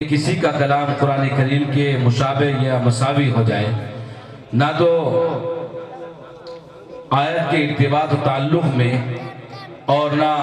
किसी का कलाम कुरान करीम के मुशाबे या मसावी हो जाए, ना तो आयत के इर्तिबात ताल्लुक़ में और ना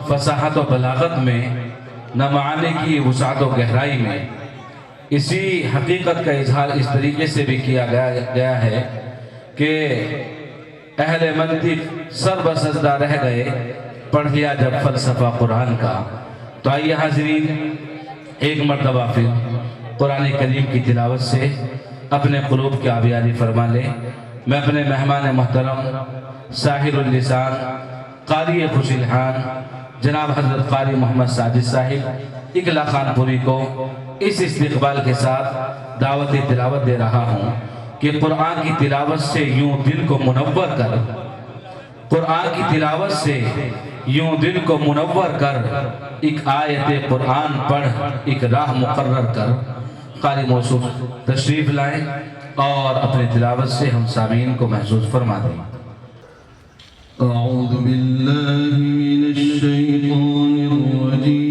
फसाहत व बलागत में, ना माने की वसाअत व गहराई में। इसी हकीकत का इजहार इस तरीके से भी किया गया है कि अहले मंतिक सर बसजदा रह गए, पढ़ लिया जब फ़लसफ़ा कुरान का। तो आइए हाज़रीन, एक मरतबा फिर कुरान करीम की तिलावत से अपने क़ुलूब की आबियारी फरमा लें। मैं अपने मेहमान मोहतरम साहिरुल लिसान क़ारी खुशिलहान जनाब हज़रत क़ारी मोहम्मद साजिद साहिब इकला खानपुरी को इस इस्तक़बाल के साथ दावत तिलावत दे रहा हूँ कि कुरान की तिलावत से यूँ दिल को मुनव्वर कर, कुरान की तिलावत से यूं दिल को मुनव्वर कर, एक आयत कुरान पढ़, एक राह मुकर्रर कर। क़ारी मौसूफ तशरीफ़ लाएं और अपनी तिलावत से हम सामीन को महसूस फरमा दें। अऊज़ु बिल्लाहि मिनश शैतानिर रजीम।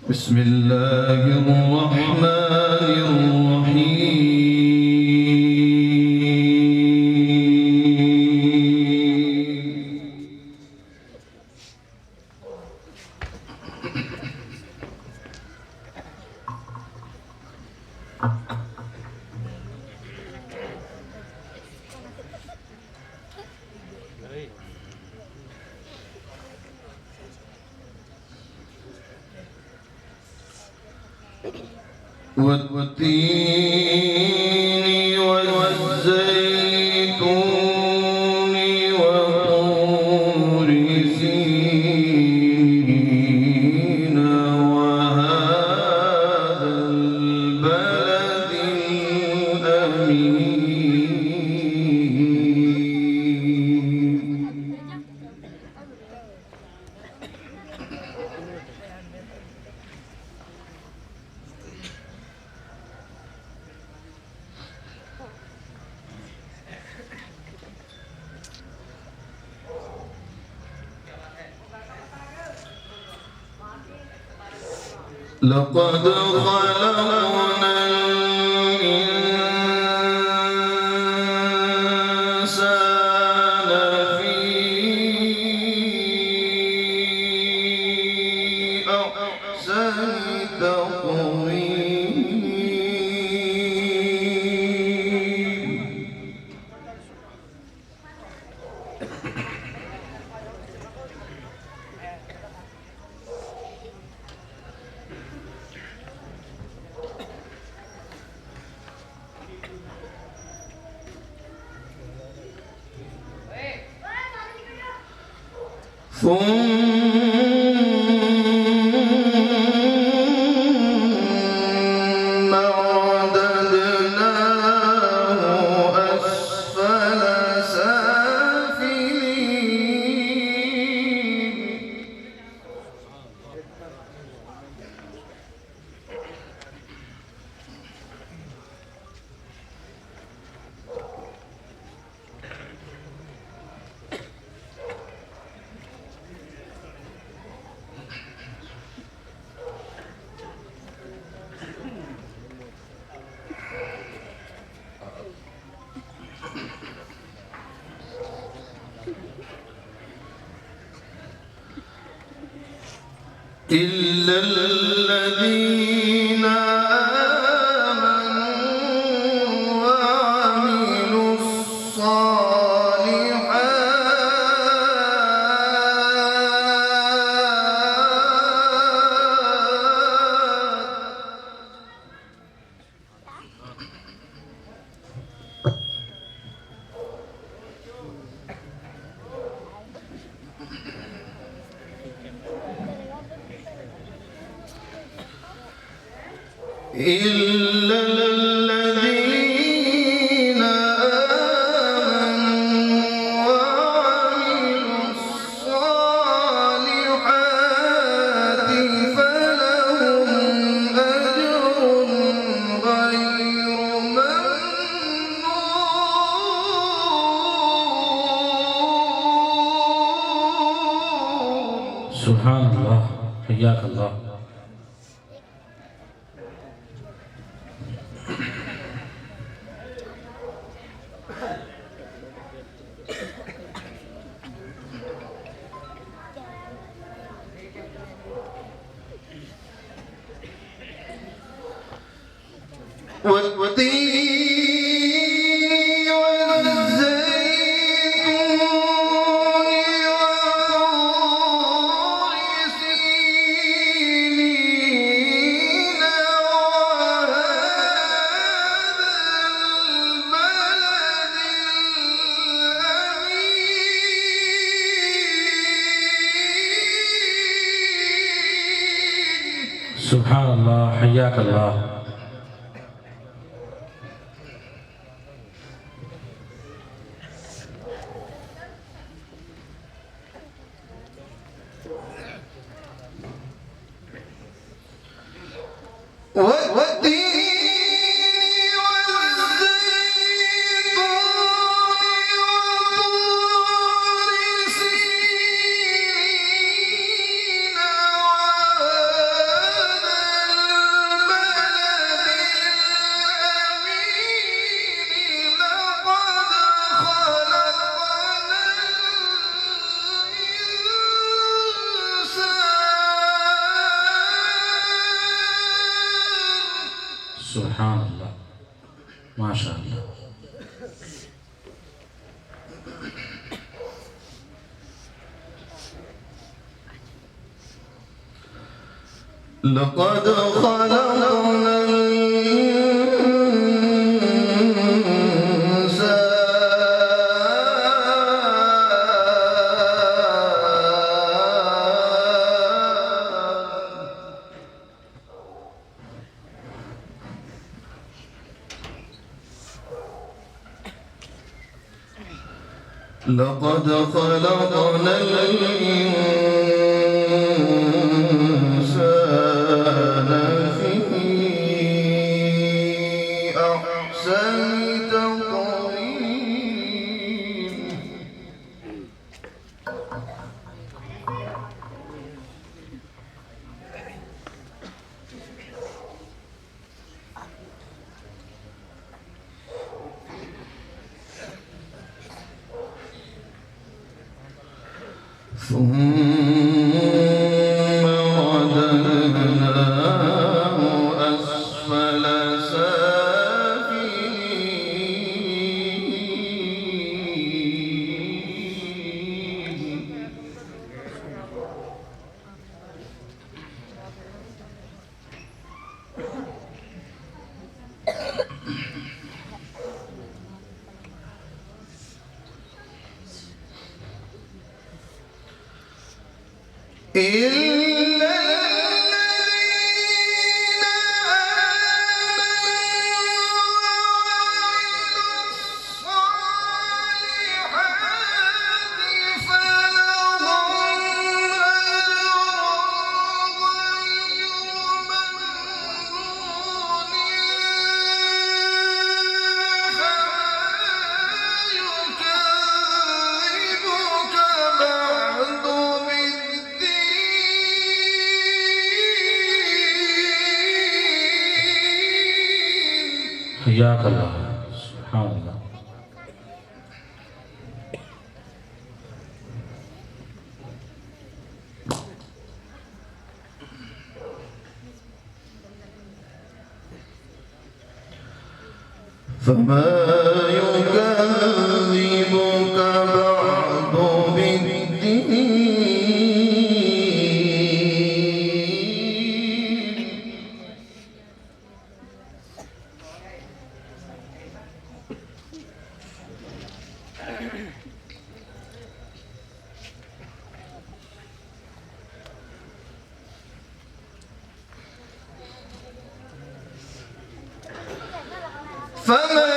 बिस्मिल्लाहिर रहमानिर रहीम। والتين والزيتون وطور سينين وهذا البلد الأمين. لقد خلقنا الإنسان في أحسن تقويم. ثم رددناه أسفل سافلين. إلا الذين آمنوا وعملوا إلا الذين آمنوا وعملوا الصالحات सुभान अल्लाह, हय्याक अल्लाह। والتين والزيتون وطور سينين وهذا البلد الأمين सुभान अल्लाह, हय्याक अल्लाह। والتين والزيتون وطور سينين وهذا البلد الأمين لقد خلقنا الإنسان सुभान अल्लाह, माशा अल्लाह। لقد خلقنا لقد خلقنا الإنسان في أحسن تقويم ثم رددناه أسفل سافلين إلا الذين हय्याक अल्लाह, सुभान अल्लाह। فما يكذبك بعد بالدين فما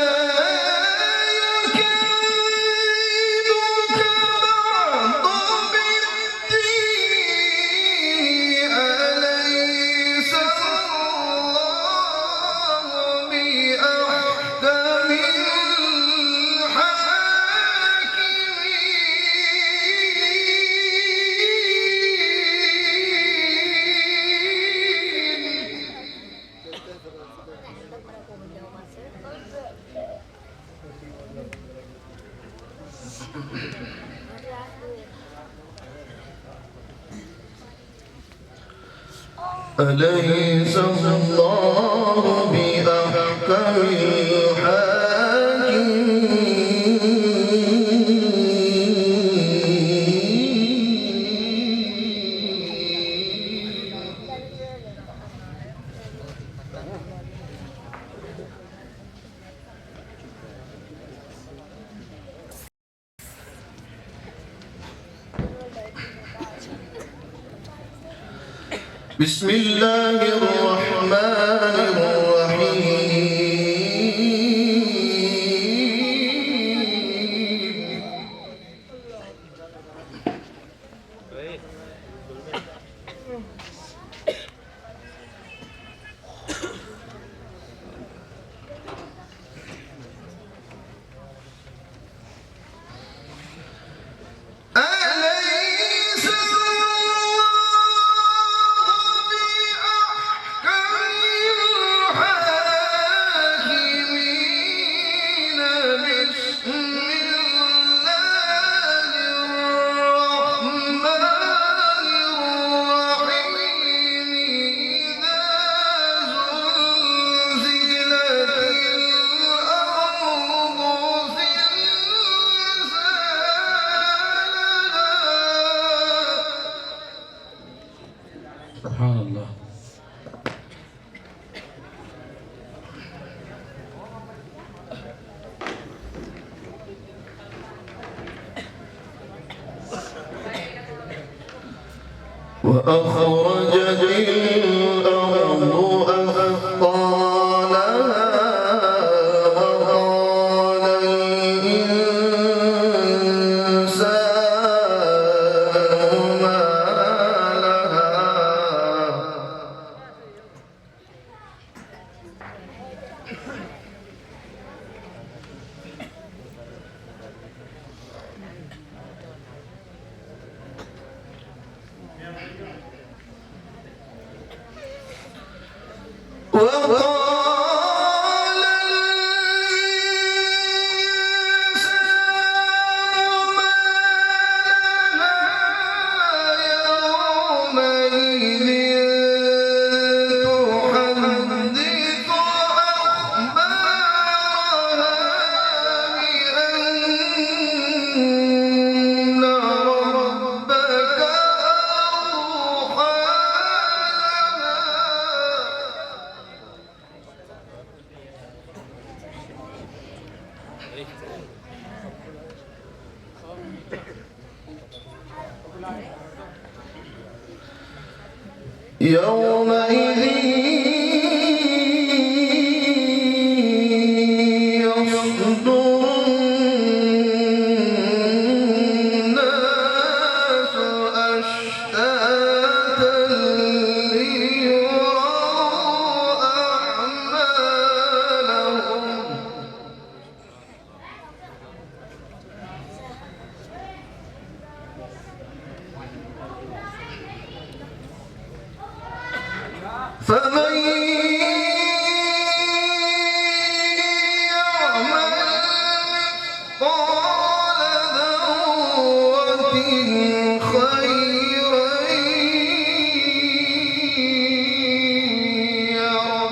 أليس الله بأحكم بسم الله الرحمن الرحيم أليس سبحان الله. وأخرجت الأرض أثقالها وقال الإنسان ما لها وقال الإنسان ما لها يومئذ تحدث أخبارها بأن ربك أوحى لها يومئذ يصدر الناس أشتاتا ليروا أعمالهم فمن يعمل مثقال ذرة خيرا يره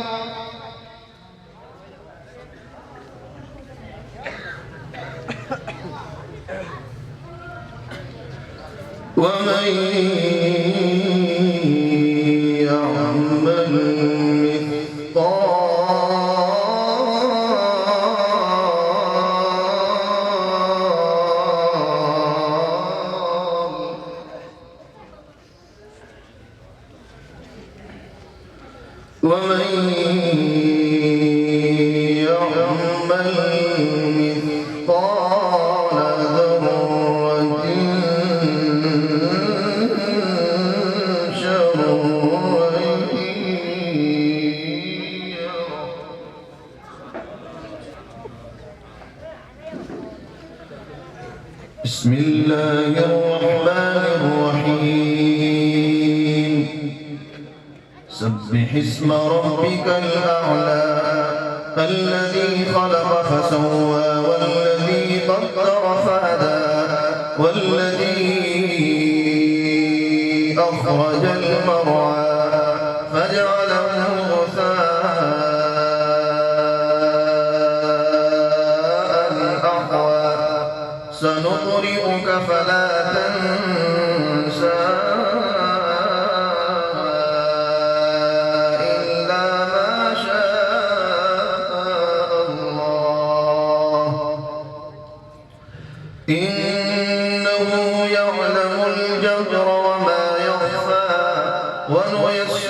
ومن يعمل مثقال ذرة شرا يره بسم الله الرحمن الرحيم سبح اسم ربك الأعلى الذي خلق فسوى والذي قدر فهدى والذي أخرج المرعى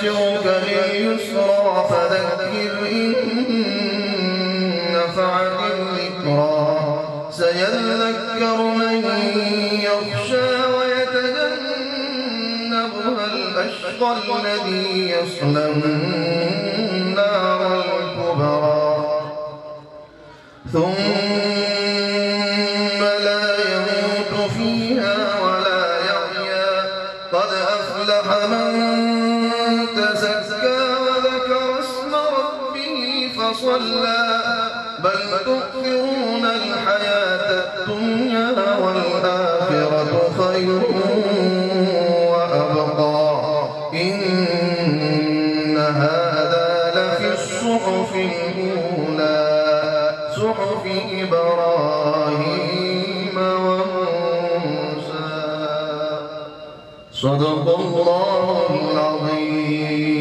ونيسرك لليسرى فذكر إن نفعت الذكرى سيذكر من يخشى ويتجنبها الأشقى الذي يصلى النار الكبرى ثم لا يموت فيها ولا يحيا قد أفلح من تزكى وذكر اسم ربه فصلى بل تؤثرون الحياة الدنيا والآخرة خير وأبقى إن هذا لفي الصحف الأولى صحف إبراهيم وموسى صدق الله العظيم.